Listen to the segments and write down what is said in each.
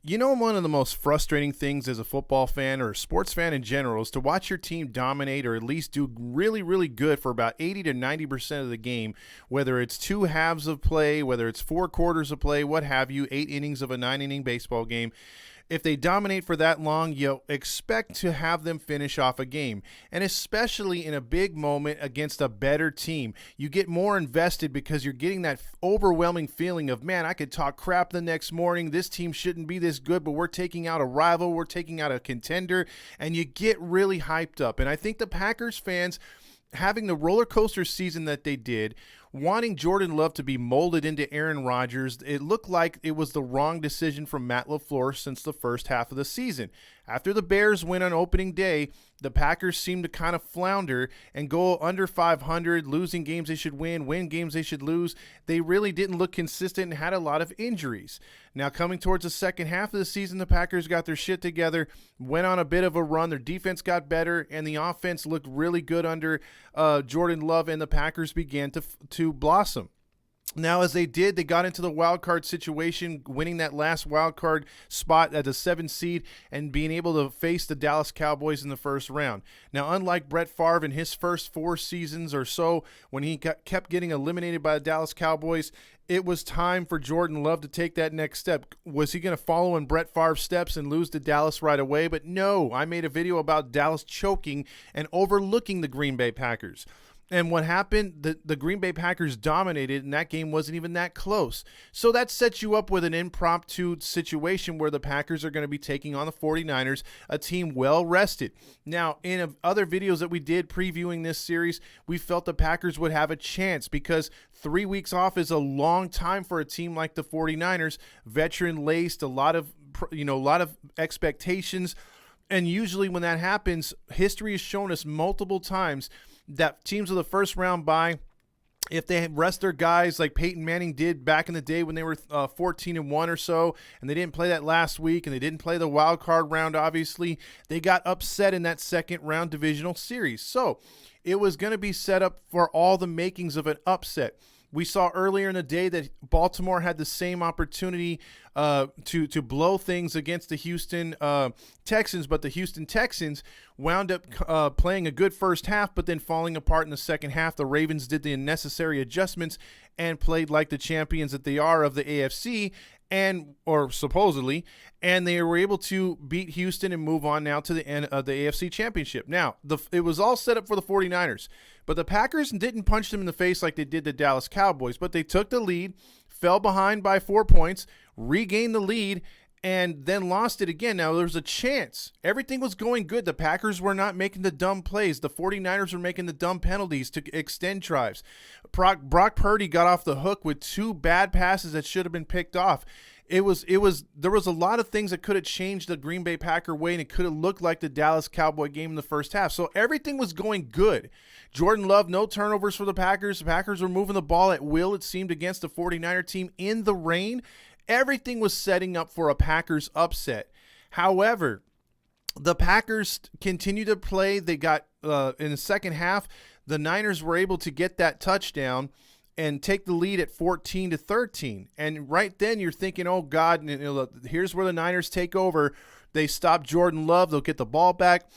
You know, one of the most frustrating things as a football fan or a sports fan in general is to watch your team dominate or at least do really, really good for about 80 to 90% of the game, whether it's two halves of play, whether it's four quarters of play, what have you, 8 innings of a 9 inning baseball game. If they dominate for that long, you expect to have them finish off a game. And especially in a big moment against a better team, you get more invested because you're getting that overwhelming feeling of, man, I could talk crap the next morning. This team shouldn't be this good, but we're taking out a rival. We're taking out a contender. And you get really hyped up. And I think the Packers fans, having the roller coaster season that they did, wanting Jordan Love to be molded into Aaron Rodgers, it looked like it was the wrong decision from Matt LaFleur since the first half of the season. After the Bears win on opening day, the Packers seemed to kind of flounder and go under 500, losing games they should win games they should lose. They really didn't look consistent and had a lot of injuries. Now, coming towards the second half of the season, the Packers got their shit together, went on a bit of a run. Their defense got better, and the offense looked really good under Jordan Love, and the Packers began to blossom. Now, as they did, they got into the wild card situation, winning that last wild card spot at the 7th seed and being able to face the Dallas Cowboys in the first round. Now, unlike Brett Favre in his first 4 seasons or so, when he kept getting eliminated by the Dallas Cowboys, it was time for Jordan Love to take that next step. Was he going to follow in Brett Favre's steps and lose to Dallas right away? But no, I made a video about Dallas choking and overlooking the Green Bay Packers. And what happened, the Green Bay Packers dominated, and that game wasn't even that close. So that sets you up with an impromptu situation where the Packers are going to be taking on the 49ers, a team well-rested. Now, in other videos that we did previewing this series, we felt the Packers would have a chance because 3 weeks off is a long time for a team like the 49ers, veteran-laced, a lot of expectations. And usually when that happens, history has shown us multiple times that teams with a first round bye, if they rest their guys like Peyton Manning did back in the day when they were 14-1 or so, and they didn't play that last week, and they didn't play the wild card round, obviously, they got upset in that second round divisional series. So it was going to be set up for all the makings of an upset. We saw earlier in the day that Baltimore had the same opportunity to blow things against the Houston Texans, but the Houston Texans wound up playing a good first half, but then falling apart in the second half. The Ravens did the necessary adjustments and played like the champions that they are of the AFC, or supposedly, and they were able to beat Houston and move on now to the end of the AFC Championship. Now, it was all set up for the 49ers, but the Packers didn't punch them in the face like they did the Dallas Cowboys, but they took the lead, fell behind by 4 points, regained the lead, and then lost it again. Now, there was a chance. Everything was going good. The Packers were not making the dumb plays. The 49ers were making the dumb penalties to extend drives. Brock Purdy got off the hook with 2 bad passes that should have been picked off. There was a lot of things that could have changed the Green Bay Packer way, and it could have looked like the Dallas Cowboy game in the first half. So everything was going good. Jordan Love, no turnovers for the Packers. The Packers were moving the ball at will, it seemed, against the 49er team in the rain. Everything was setting up for a Packers upset. However, the Packers continued to play. They got, in the second half, the Niners were able to get that touchdown and take the lead at 14-13. And right then you're thinking, oh, God, here's where the Niners take over. They stop Jordan Love. They'll get the ball back.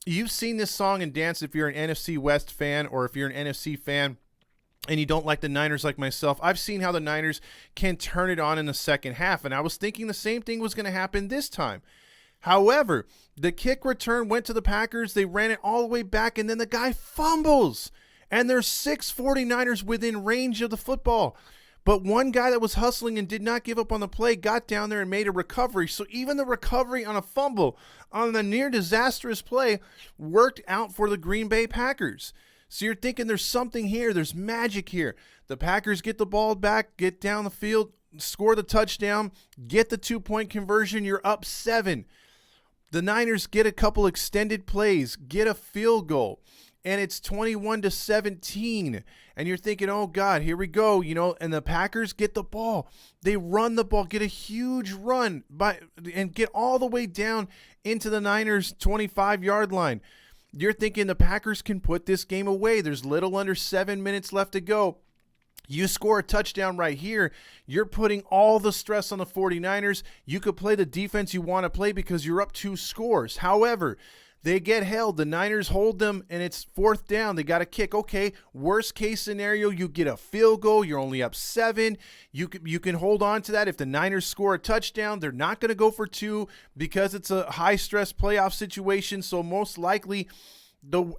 You've seen this song and dance if you're an NFC West fan or if you're an NFC fan and you don't like the Niners like myself. I've seen how the Niners can turn it on in the second half, and I was thinking the same thing was going to happen this time. However, the kick return went to the Packers. They ran it all the way back, and then the guy fumbles. And there's 6 49ers within range of the football. But one guy that was hustling and did not give up on the play got down there and made a recovery. So even the recovery on a fumble on the near disastrous play worked out for the Green Bay Packers. So you're thinking there's something here. There's magic here. The Packers get the ball back, get down the field, score the touchdown, get the 2-point conversion. You're up 7. The Niners get a couple extended plays, get a field goal, and it's 21-17. And you're thinking, oh, God, here we go. And the Packers get the ball. They run the ball, get a huge run and get all the way down into the Niners' 25-yard line. You're thinking the Packers can put this game away. There's little under 7 minutes left to go. You score a touchdown right here, you're putting all the stress on the 49ers. You could play the defense you want to play because you're up 2 scores. However, they get held. The Niners hold them, and it's 4th down. They got to kick. Okay, worst case scenario, you get a field goal. You're only up 7. You can hold on to that. If the Niners score a touchdown, they're not going to go for 2 because it's a high-stress playoff situation. So most likely,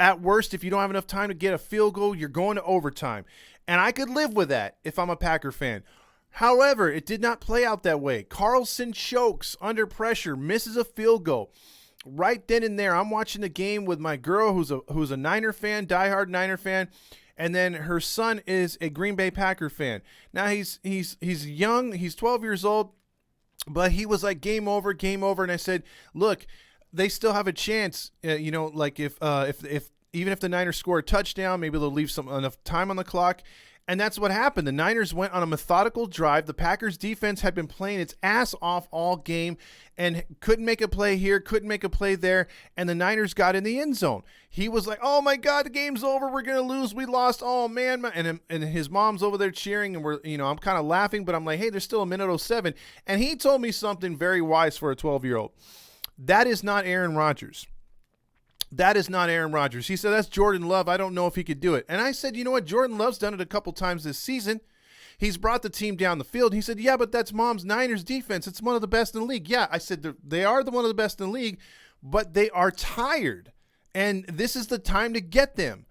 at worst, if you don't have enough time to get a field goal, you're going to overtime. And I could live with that if I'm a Packer fan. However, it did not play out that way. Carlson chokes under pressure, misses a field goal. Right then and there, I'm watching the game with my girl who's a Niner fan, diehard Niner fan, and then her son is a Green Bay Packer fan. Now he's young, he's 12 years old, but he was like game over, and I said, look, they still have a chance. Like if even if the Niners score a touchdown, maybe they'll leave enough time on the clock. And that's what happened. The Niners went on a methodical drive. The Packers defense had been playing its ass off all game and couldn't make a play here, couldn't make a play there, and the Niners got in the end zone. He was like, oh, my God, the game's over. We're going to lose. We lost. Oh, man. And his mom's over there cheering, and I'm kind of laughing, but I'm like, hey, there's still a minute 07. And he told me something very wise for a 12-year-old. That is not Aaron Rodgers. That is not Aaron Rodgers. He said, that's Jordan Love. I don't know if he could do it. And I said, you know what? Jordan Love's done it a couple times this season. He's brought the team down the field. He said, yeah, but that's Mom's Niners defense. It's one of the best in the league. Yeah, I said they are one of the best in the league, but they are tired. And this is the time to get them.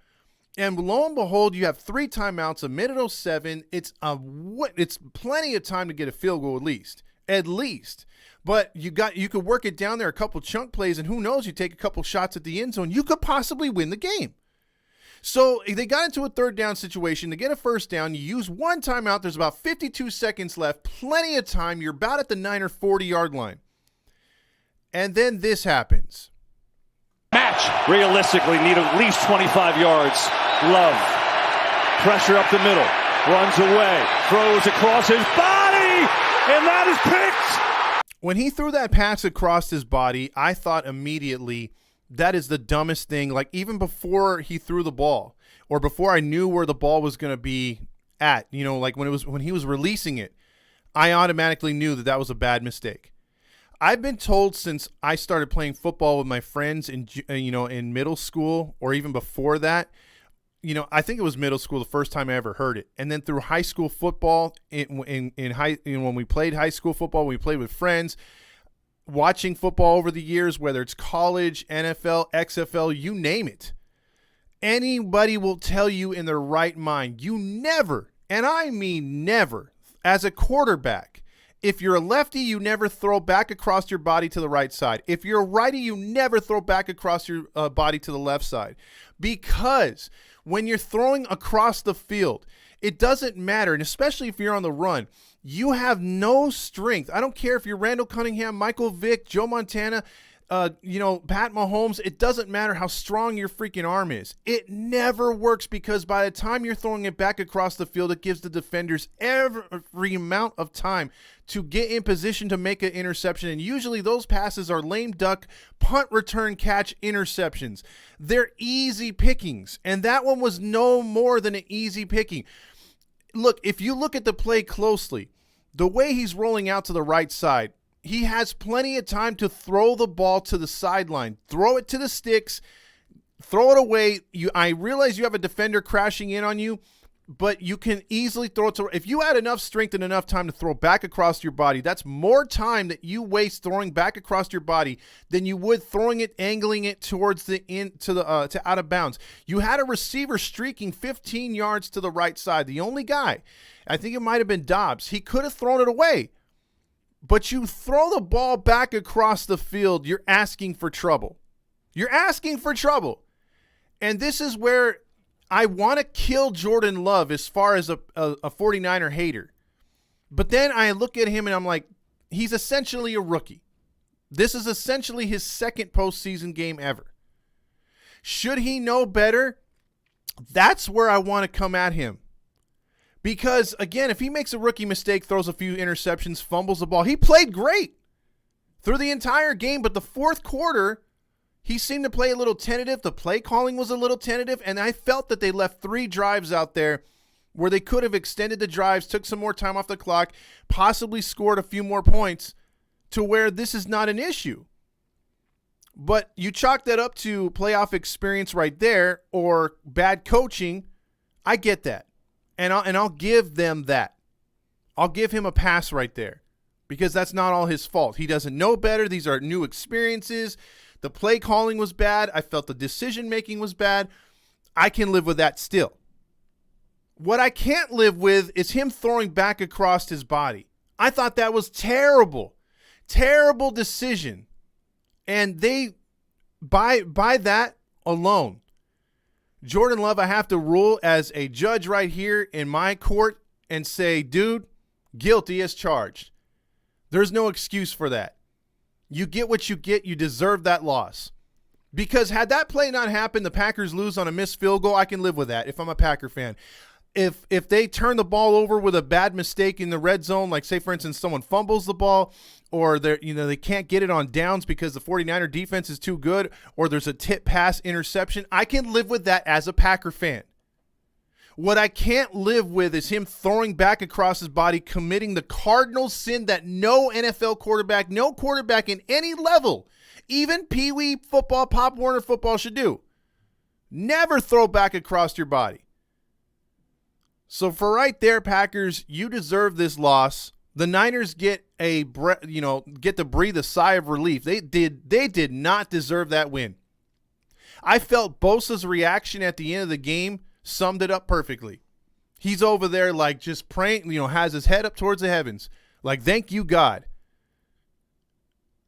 And lo and behold, you have 3 timeouts, a minute 07. It's plenty of time to get a field goal at least. But you could work it down there, a couple chunk plays, and who knows, you take a couple shots at the end zone, you could possibly win the game. So they got into a 3rd down situation. To get a 1st down, you use 1 timeout. There's about 52 seconds left, plenty of time. You're about at the Niner 40-yard line. And then this happens. Match realistically need at least 25 yards. Love. Pressure up the middle. Runs away. Throws across his body. And that is picked. When he threw that pass across his body, I thought immediately that is the dumbest thing. Like even before he threw the ball or before I knew where the ball was going to be at, like when he was releasing it, I automatically knew that was a bad mistake. I've been told since I started playing football with my friends in middle school or even before that, I think it was middle school the first time I ever heard it. And then through high school football, when we played high school football, we played with friends, watching football over the years, whether it's college, NFL, XFL, you name it. Anybody will tell you in their right mind, you never, and I mean never, as a quarterback, if you're a lefty, you never throw back across your body to the right side. If you're a righty, you never throw back across your body to the left side. Because when you're throwing across the field, it doesn't matter, and especially if you're on the run, you have no strength. I don't care if you're Randall Cunningham, Michael Vick, Joe Montana, Pat Mahomes. It doesn't matter how strong your freaking arm is. It never works because by the time you're throwing it back across the field, it gives the defenders every amount of time to get in position to make an interception. And usually those passes are lame duck, punt, return, catch interceptions. They're easy pickings. And that one was no more than an easy picking. Look, if you look at the play closely, the way he's rolling out to the right side, he has plenty of time to throw the ball to the sideline, throw it to the sticks, throw it away. I realize you have a defender crashing in on you, but you can easily throw it to. If you had enough strength and enough time to throw back across your body, that's more time that you waste throwing back across your body than you would throwing it, angling it towards to out of bounds. You had a receiver streaking 15 yards to the right side. The only guy, I think it might have been Dobbs. He could have thrown it away. But you throw the ball back across the field, you're asking for trouble. You're asking for trouble. And this is where I want to kill Jordan Love as far as a 49er hater. But then I look at him and I'm like, he's essentially a rookie. This is essentially his 2nd postseason game ever. Should he know better? That's where I want to come at him. Because, again, if he makes a rookie mistake, throws a few interceptions, fumbles the ball, he played great through the entire game. But the 4th quarter, he seemed to play a little tentative. The play calling was a little tentative. And I felt that they left 3 drives out there where they could have extended the drives, took some more time off the clock, possibly scored a few more points to where this is not an issue. But you chalk that up to playoff experience right there or bad coaching. I get that. And I'll give them that. I'll give him a pass right there because that's not all his fault. He doesn't know better. These are new experiences. The play calling was bad. I felt the decision making was bad. I can live with that still. What I can't live with is him throwing back across his body. I thought that was terrible. Terrible decision. And they, by that alone, Jordan Love, I have to rule as a judge right here in my court and say, dude, guilty as charged. There's no excuse for that. You get what you get. You deserve that loss. Because had that play not happened, the Packers lose on a missed field goal, I can live with that if I'm a Packer fan. If they turn the ball over with a bad mistake in the red zone, like say, for instance, someone fumbles the ball or they can't get it on downs because the 49er defense is too good or there's a tip pass interception, I can live with that as a Packer fan. What I can't live with is him throwing back across his body, committing the cardinal sin that no NFL quarterback, no quarterback in any level, even Pee Wee football, Pop Warner football should do. Never throw back across your body. So for right there, Packers, you deserve this loss. The Niners get to breathe a sigh of relief. They did not deserve that win. I felt Bosa's reaction at the end of the game summed it up perfectly. He's over there like just praying, has his head up towards the heavens. Like, thank you, God.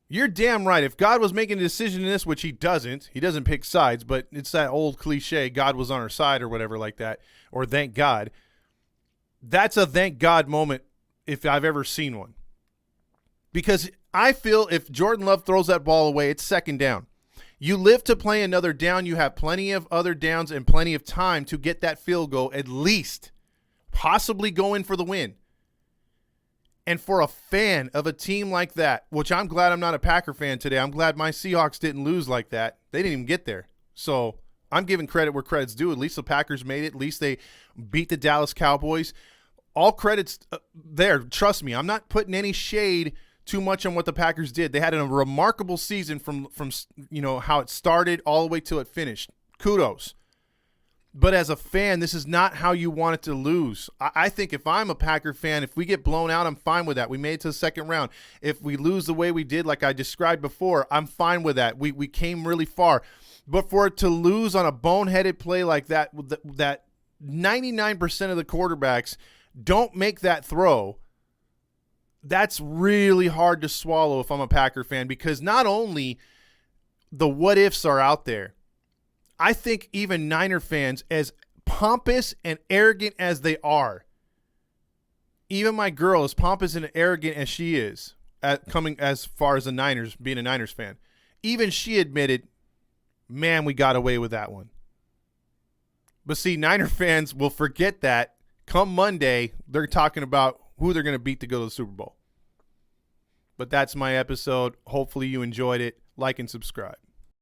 You're damn right. If God was making a decision in this, which he doesn't pick sides, but it's that old cliche, God was on our side or whatever like that, or thank God. That's a thank God moment if I've ever seen one. Because I feel if Jordan Love throws that ball away, it's second down. You live to play another down. You have plenty of other downs and plenty of time to get that field goal at least, possibly go in for the win. And for a fan of a team like that, which I'm glad I'm not a Packer fan today. I'm glad my Seahawks didn't lose like that. They didn't even get there. So I'm giving credit where credit's due. At least the Packers made it. At least they beat the Dallas Cowboys. All credits there. Trust me, I'm not putting any shade too much on what the Packers did. They had a remarkable season from how it started all the way till it finished. Kudos. But as a fan, this is not how you want it to lose. I think if I'm a Packer fan, if we get blown out, I'm fine with that. We made it to the second round. If we lose the way we did, like I described before, I'm fine with that. We came really far. But for it to lose on a boneheaded play like that 99% of the quarterbacks don't make that throw, that's really hard to swallow if I'm a Packer fan, because not only the what ifs are out there, I think even Niner fans, as pompous and arrogant as they are, even my girl, as pompous and arrogant as she is, coming as far as the Niners, being a Niners fan, even she admitted, man, we got away with that one. But see, Niner fans will forget that. Come Monday, they're talking about who they're going to beat to go to the Super Bowl. But that's my episode. Hopefully you enjoyed it. Like and subscribe.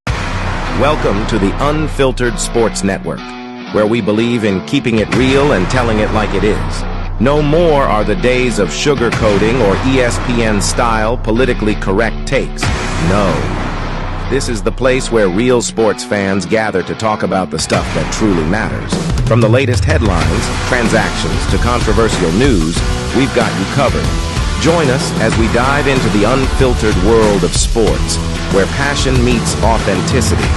Welcome to the Unfiltered Sports Network, where we believe in keeping it real and telling it like it is. No more are the days of sugarcoating or ESPN-style politically correct takes. No. This is the place where real sports fans gather to talk about the stuff that truly matters. From the latest headlines, transactions, to controversial news, we've got you covered. Join us as we dive into the unfiltered world of sports, where passion meets authenticity.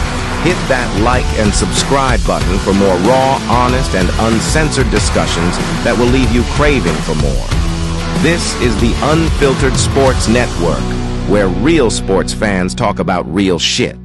Hit that like and subscribe button for more raw, honest, and uncensored discussions that will leave you craving for more. This is the Unfiltered Sports Network, where real sports fans talk about real shit.